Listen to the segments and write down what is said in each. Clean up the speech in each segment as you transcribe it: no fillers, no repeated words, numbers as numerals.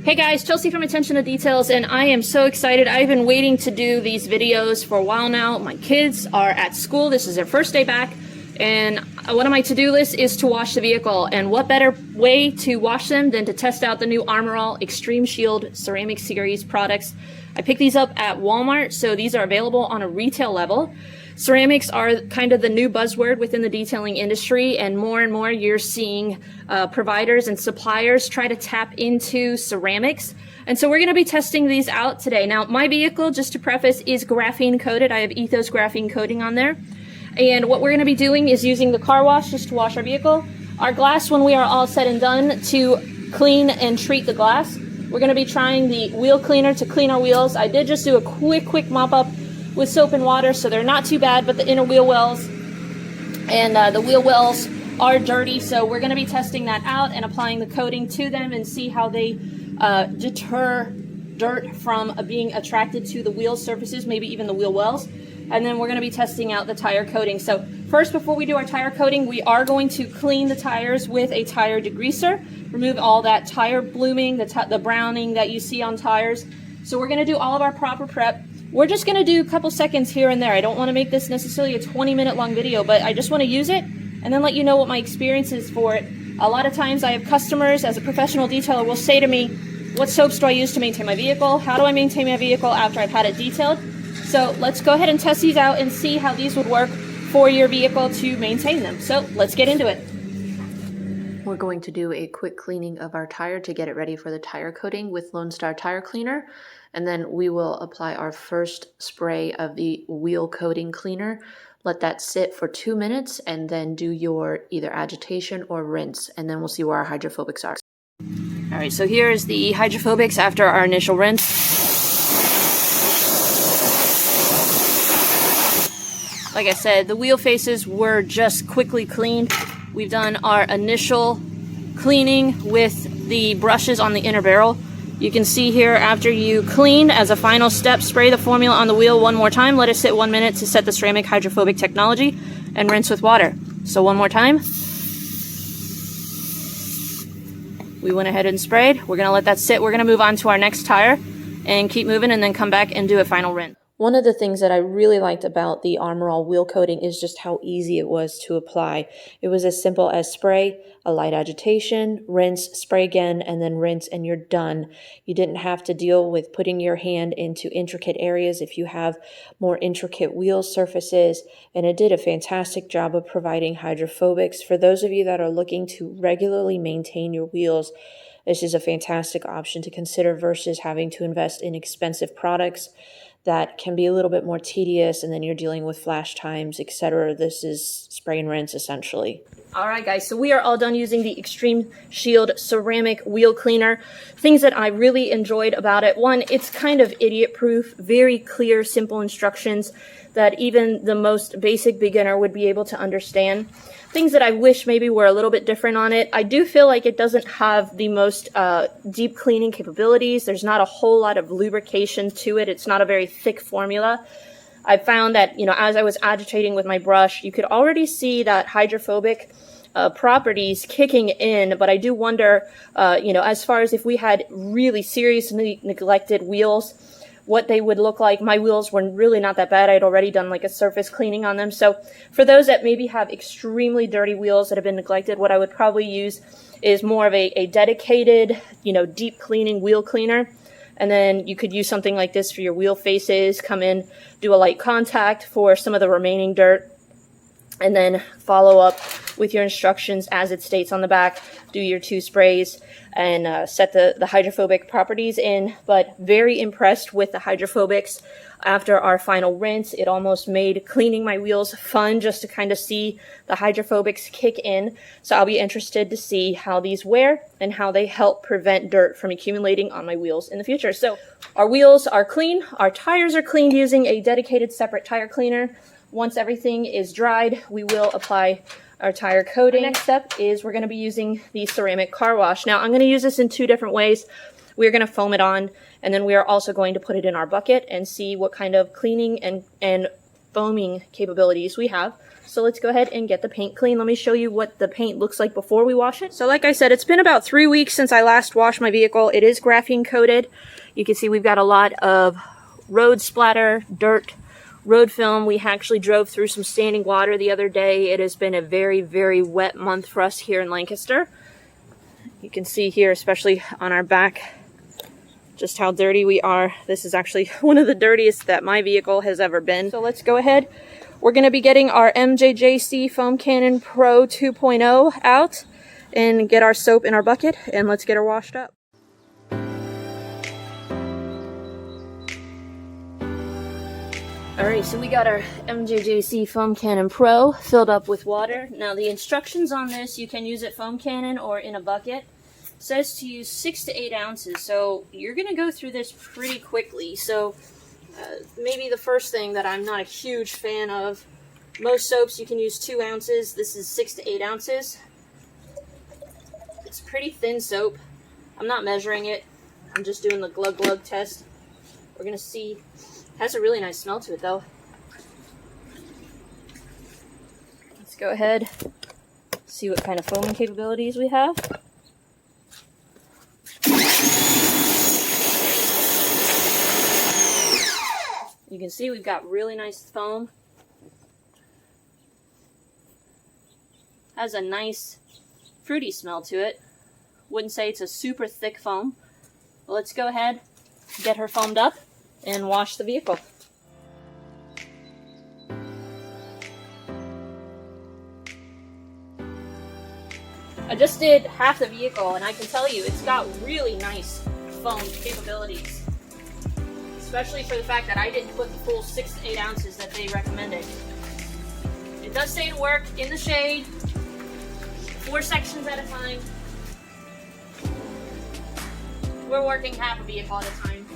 Hey guys, Chelsea from Attention to Details, and I am so excited. I've been waiting to do these videos for a while now. My kids are at school. This is their first day back, and one of my to-do lists is to wash the vehicle. And what better way to wash them than to test out the new Armor All Extreme Shield Ceramic Series products. I picked these up at Walmart, so these are available on a retail level. Ceramics are kind of the new buzzword within the detailing industry, and more you're seeing providers and suppliers try to tap into ceramics. And so we're going to be testing these out today. Now, my vehicle, just to preface, is graphene coated. I have Ethos graphene coating on there. And what we're going to be doing is using the car wash just to wash our vehicle. Our glass, when we are all said and done, to clean and treat the glass. We're going to be trying the wheel cleaner to clean our wheels. I did just do a quick mop up with soap and water, so they're not too bad, but the inner wheel wells and the wheel wells are dirty, so we're going to be testing that out and applying the coating to them and see how they deter dirt from being attracted to the wheel surfaces, maybe even the wheel wells. And then we're going to be testing out the tire coating. So first, before we do our tire coating, we are going to clean the tires with a tire degreaser, remove all that tire blooming, the browning that you see on tires. So we're going to do all of our proper prep. We're just going to do a couple seconds here and there. I don't want to make this necessarily a 20-minute long video, but I just want to use it and then let you know what my experience is for it. A lot of times I have customers, as a professional detailer, will say to me, what soaps do I use to maintain my vehicle? How do I maintain my vehicle after I've had it detailed? So let's go ahead and test these out and see how these would work for your vehicle to maintain them. So let's get into it. We're going to do a quick cleaning of our tire to get it ready for the tire coating with Lone Star Tire Cleaner. And then we will apply our first spray of the wheel coating cleaner. Let that sit for 2 minutes and then do your either agitation or rinse. And then we'll see where our hydrophobics are. All right, so here is the hydrophobics after our initial rinse. Like I said, the wheel faces were just quickly cleaned. We've done our initial cleaning with the brushes on the inner barrel. You can see here, after you clean, as a final step, spray the formula on the wheel one more time. Let it sit 1 minute to set the ceramic hydrophobic technology, and rinse with water. So one more time. We went ahead and sprayed. We're going to let that sit. We're going to move on to our next tire and keep moving, and then come back and do a final rinse. One of the things that I really liked about the Armor All wheel coating is just how easy it was to apply. It was as simple as spray, a light agitation, rinse, spray again, and then rinse, and you're done. You didn't have to deal with putting your hand into intricate areas if you have more intricate wheel surfaces, and it did a fantastic job of providing hydrophobics. For those of you that are looking to regularly maintain your wheels, this is a fantastic option to consider versus having to invest in expensive products that can be a little bit more tedious, and then you're dealing with flash times, etc. This is spray and rinse essentially. All right, guys, so we are all done using the Extreme Shield Ceramic Wheel Cleaner. Things that I really enjoyed about it: one, it's kind of idiot-proof, very clear, simple instructions that even the most basic beginner would be able to understand. Things that I wish maybe were a little bit different on it: I do feel like it doesn't have the most deep cleaning capabilities. There's not a whole lot of lubrication to it. It's not a very thick formula. I found that, as I was agitating with my brush, you could already see that hydrophobic properties kicking in, but I do wonder, as far as if we had really seriously neglected wheels, what they would look like. My wheels were really not that bad. I had already done like a surface cleaning on them. So for those that maybe have extremely dirty wheels that have been neglected, what I would probably use is more of a dedicated, deep cleaning wheel cleaner. And then you could use something like this for your wheel faces, come in, do a light contact for some of the remaining dirt, and then follow up with your instructions as it states on the back. Do your 2 sprays and set the hydrophobic properties in. But very impressed with the hydrophobics after our final rinse. It almost made cleaning my wheels fun just to kind of see the hydrophobics kick in. So I'll be interested to see how these wear and how they help prevent dirt from accumulating on my wheels in the future. So our wheels are clean. Our tires are cleaned using a dedicated separate tire cleaner. Once everything is dried, we will apply our tire coating. Our next step is we're going to be using the ceramic car wash. Now, I'm going to use this in 2 different ways. We're going to foam it on, and then we are also going to put it in our bucket and see what kind of cleaning and foaming capabilities we have. So let's go ahead and get the paint clean. Let me show you what the paint looks like before we wash it. So like I said, it's been about 3 weeks since I last washed my vehicle. It is graphene coated. You can see we've got a lot of road splatter, dirt, road film. We actually drove through some standing water the other day. It has been a very, very wet month for us here in Lancaster. You can see here, especially on our back, just how dirty we are. This is actually one of the dirtiest that my vehicle has ever been. So let's go ahead. We're going to be getting our MJJC Foam Cannon Pro 2.0 out and get our soap in our bucket, and let's get her washed up. Alright, so we got our MJJC Foam Cannon Pro filled up with water. Now the instructions on this, you can use it foam cannon or in a bucket. It says to use 6 to 8 ounces, so you're going to go through this pretty quickly. So maybe the first thing that I'm not a huge fan of, most soaps you can use 2 ounces. This is 6 to 8 ounces. It's pretty thin soap. I'm not measuring it. I'm just doing the glug glug test. We're going to see. Has a really nice smell to it though. Let's go ahead, see what kind of foaming capabilities we have. You can see we've got really nice foam. Has a nice fruity smell to it. Wouldn't say it's a super thick foam. But let's go ahead, get her foamed up, and wash the vehicle. I just did half the vehicle, and I can tell you it's got really nice foam capabilities. Especially for the fact that I didn't put the full 6 to 8 ounces that they recommended. It does say to work in the shade, 4 sections at a time. We're working half a vehicle at a time.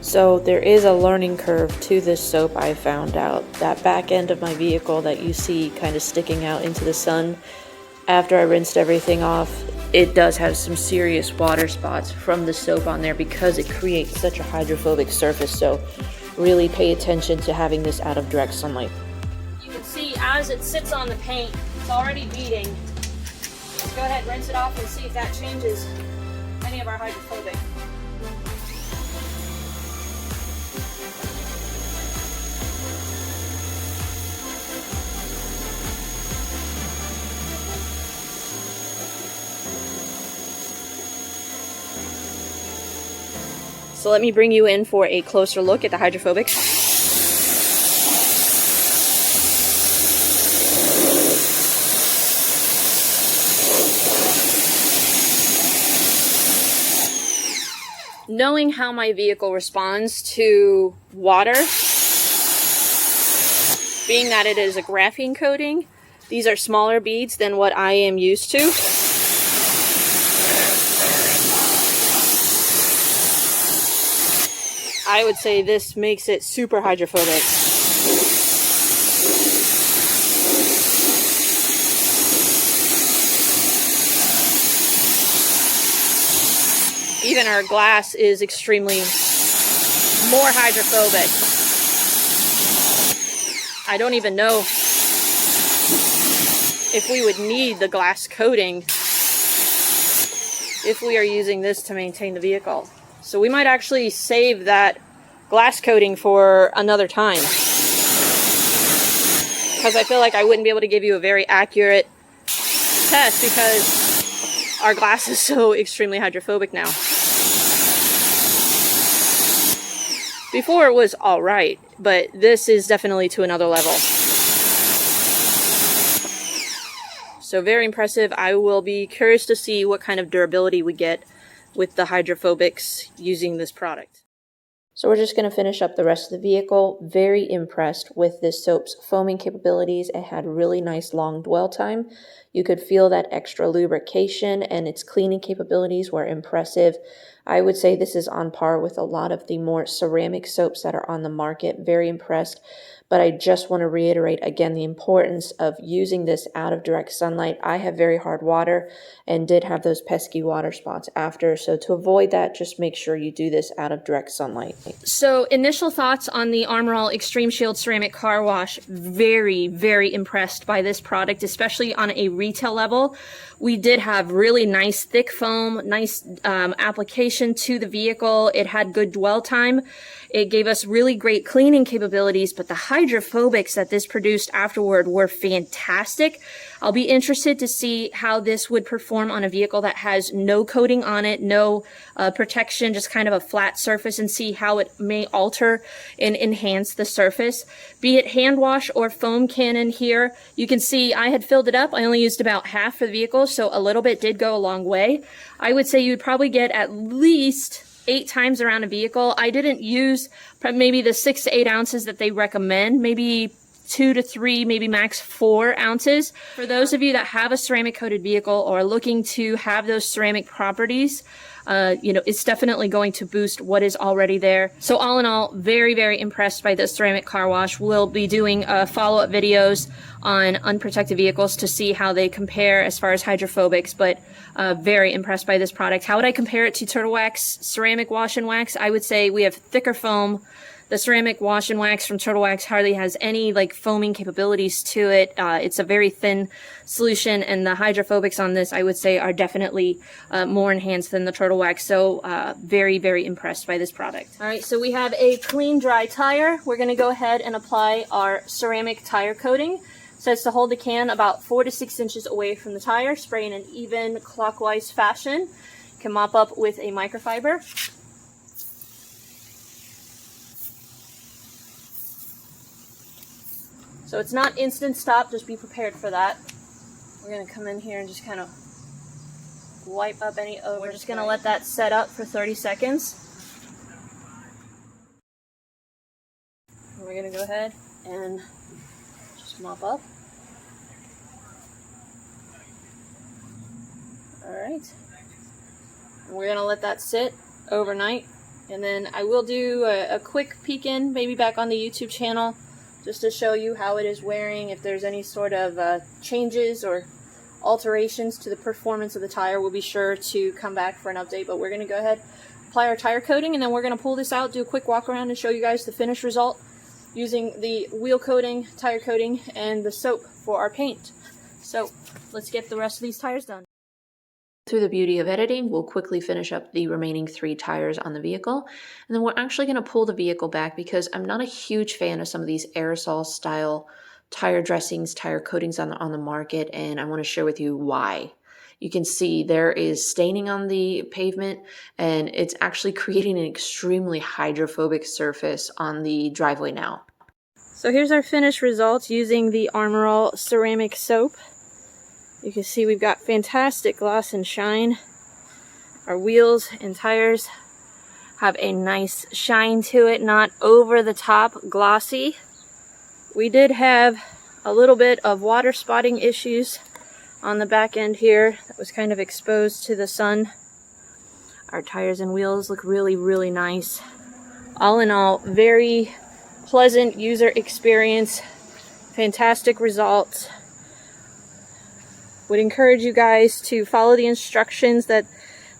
So there is a learning curve to this soap, I found out. That back end of my vehicle that you see kind of sticking out into the sun, after I rinsed everything off, it does have some serious water spots from the soap on there because it creates such a hydrophobic surface. So really pay attention to having this out of direct sunlight. You can see as it sits on the paint, it's already beading. Let's go ahead, rinse it off, and see if that changes any of our hydrophobic. So let me bring you in for a closer look at the hydrophobics. Knowing how my vehicle responds to water, being that it is a graphene coating, these are smaller beads than what I am used to. I would say this makes it super hydrophobic. Even our glass is extremely more hydrophobic. I don't even know if we would need the glass coating if we are using this to maintain the vehicle. So we might actually save that glass coating for another time, because I feel like I wouldn't be able to give you a very accurate test because our glass is so extremely hydrophobic now. Before it was all right, but this is definitely to another level. So very impressive. I will be curious to see what kind of durability we get with the hydrophobics using this product. So we're just going to finish up the rest of the vehicle. Very impressed with this soap's foaming capabilities. It had really nice long dwell time. You could feel that extra lubrication, and its cleaning capabilities were impressive. I would say this is on par with a lot of the more ceramic soaps that are on the market. Very impressed but I just want to reiterate again the importance of using this out of direct sunlight. I have very hard water and did have those pesky water spots after, so to avoid that, just make sure you do this out of direct sunlight. So initial thoughts on the Armor All Extreme Shield Ceramic Car Wash. Very, very impressed by this product, especially on a retail level. We did have really nice thick foam, nice application to the vehicle. It had good dwell time. It gave us really great cleaning capabilities, but the hydrophobics that this produced afterward were fantastic. I'll be interested to see how this would perform on a vehicle that has no coating on it, no protection, just kind of a flat surface, and see how it may alter and enhance the surface. Be it hand wash or foam cannon here, you can see I had filled it up. I only used about half for the vehicle, so a little bit did go a long way. I would say you'd probably get at least 8 times around a vehicle. I didn't use maybe the 6 to 8 ounces that they recommend, maybe 2 to 3, maybe max 4 ounces. For those of you that have a ceramic coated vehicle or are looking to have those ceramic properties, it's definitely going to boost what is already there. So all in all, very, very impressed by this ceramic car wash. We'll be doing follow-up videos on unprotected vehicles to see how they compare as far as hydrophobics, but very impressed by this product. How would I compare it to Turtle Wax ceramic wash and wax? I would say we have thicker foam. The ceramic wash and wax from Turtle Wax hardly has any like foaming capabilities to it. It's a very thin solution, and the hydrophobics on this, I would say, are definitely more enhanced than the Turtle Wax. So very, very impressed by this product. All right, so we have a clean, dry tire. We're going to go ahead and apply our ceramic tire coating. It says to hold the can about 4 to 6 inches away from the tire. Spray in an even clockwise fashion. You can mop up with a microfiber. So it's not instant stop, just be prepared for that. We're going to come in here and just kind of wipe up any over. We're just going to let that set up for 30 seconds. And we're going to go ahead and just mop up. Alright. And we're going to let that sit overnight. And then I will do a quick peek in, maybe back on the YouTube channel, just to show you how it is wearing. If there's any sort of changes or alterations to the performance of the tire, we'll be sure to come back for an update. But we're going to go ahead, apply our tire coating, and then we're going to pull this out, do a quick walk around and show you guys the finished result using the wheel coating, tire coating, and the soap for our paint. So let's get the rest of these tires done. Through the beauty of editing, we'll quickly finish up the remaining 3 tires on the vehicle, and then we're actually going to pull the vehicle back because I'm not a huge fan of some of these aerosol style tire dressings, tire coatings on the market, and I want to share with you why. You can see there is staining on the pavement, and it's actually creating an extremely hydrophobic surface on the driveway now. So here's our finished results using the Armor All ceramic soap. You can see we've got fantastic gloss and shine. Our wheels and tires have a nice shine to it, not over the top glossy. We did have a little bit of water spotting issues on the back end here that was kind of exposed to the sun. Our tires and wheels look really, really nice. All in all, very pleasant user experience, fantastic results. Would encourage you guys to follow the instructions that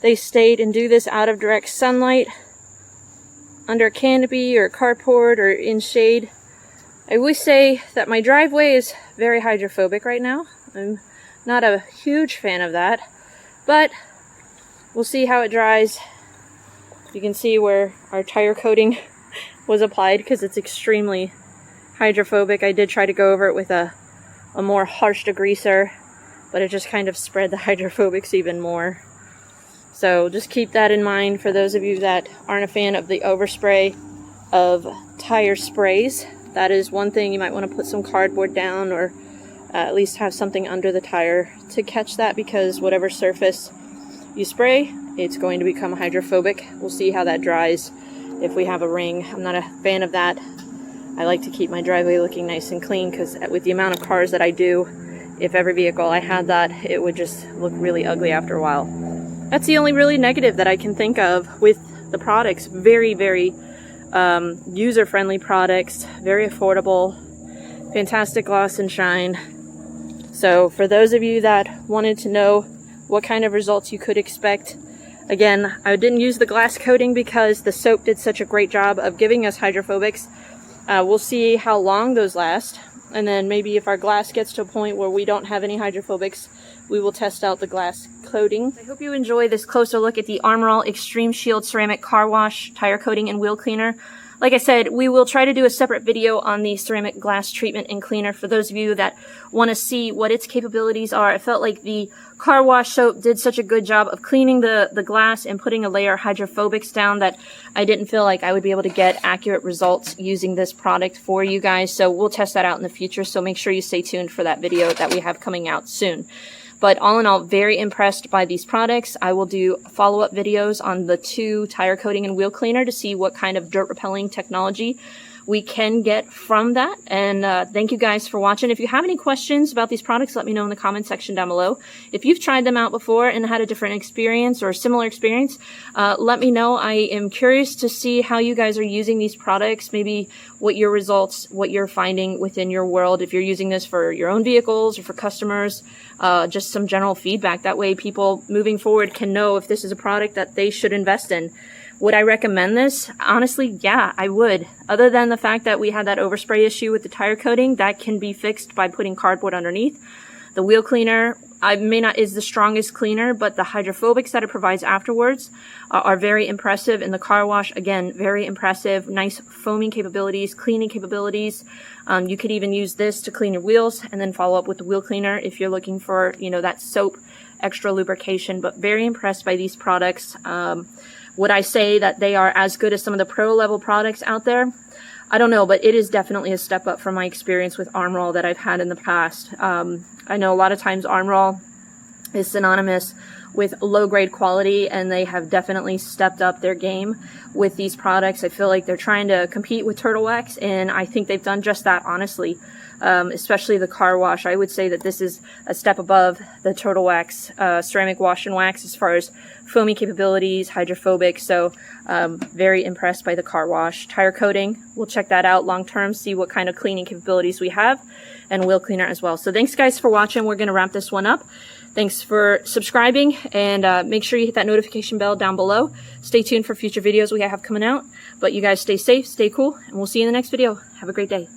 they state and do this out of direct sunlight, under a canopy or carport or in shade. I will say that my driveway is very hydrophobic right now. I'm not a huge fan of that, but we'll see how it dries. You can see where our tire coating was applied because it's extremely hydrophobic. I did try to go over it with a more harsh degreaser, but it just kind of spread the hydrophobics even more. So just keep that in mind for those of you that aren't a fan of the overspray of tire sprays. That is one thing. You might want to put some cardboard down, or at least have something under the tire to catch that, because whatever surface you spray, it's going to become hydrophobic. We'll see how that dries if we have a ring. I'm not a fan of that. I like to keep my driveway looking nice and clean, because with the amount of cars that I do, if every vehicle I had that, it would just look really ugly after a while. That's the only really negative that I can think of with the products. Very, very user-friendly products, very affordable, fantastic gloss and shine. So for those of you that wanted to know what kind of results you could expect, again, I didn't use the glass coating because the soap did such a great job of giving us hydrophobics. We'll see how long those last, and then maybe if our glass gets to a point where we don't have any hydrophobics, we will test out the glass coating. I hope you enjoy this closer look at the Armor All Extreme Shield Ceramic Car Wash, Tire Coating, and Wheel Cleaner. Like I said, we will try to do a separate video on the ceramic glass treatment and cleaner for those of you that want to see what its capabilities are. I felt like the car wash soap did such a good job of cleaning the glass and putting a layer of hydrophobics down that I didn't feel like I would be able to get accurate results using this product for you guys. So we'll test that out in the future. So make sure you stay tuned for that video that we have coming out soon. But all in all, very impressed by these products. I will do follow-up videos on the 2 tire coating and wheel cleaner to see what kind of dirt repelling technology we can get from that. And thank you guys for watching. If you have any questions about these products, let me know in the comment section down below. If you've tried them out before and had a different experience or a similar experience, let me know. I am curious to see how you guys are using these products, maybe what your results, what you're finding within your world, if you're using this for your own vehicles or for customers, just some general feedback. That way people moving forward can know if this is a product that they should invest in. Would I recommend this? Honestly, yeah, I would. Other than the fact that we had that overspray issue with the tire coating, that can be fixed by putting cardboard underneath. The wheel cleaner, is the strongest cleaner, but the hydrophobics that it provides afterwards are very impressive. And the car wash, again, very impressive. Nice foaming capabilities, cleaning capabilities. You could even use this to clean your wheels and then follow up with the wheel cleaner if you're looking for, that soap, extra lubrication. But very impressed by these products. Would I say that they are as good as some of the pro level products out there? I don't know, but it is definitely a step up from my experience with Armor All that I've had in the past. I know a lot of times Armor All is synonymous with low grade quality, and they have definitely stepped up their game with these products. I feel like they're trying to compete with Turtle Wax, and I think they've done just that, honestly. Especially the car wash. I would say that this is a step above the Turtle Wax ceramic wash and wax as far as foaming capabilities, hydrophobic. So very impressed by the car wash. Tire coating, we'll check that out long term, see what kind of cleaning capabilities we have, and wheel cleaner as well. So thanks guys for watching. We're going to wrap this one up. Thanks for subscribing, and make sure you hit that notification bell down below. Stay tuned for future videos we have coming out. But you guys stay safe, stay cool, and we'll see you in the next video. Have a great day.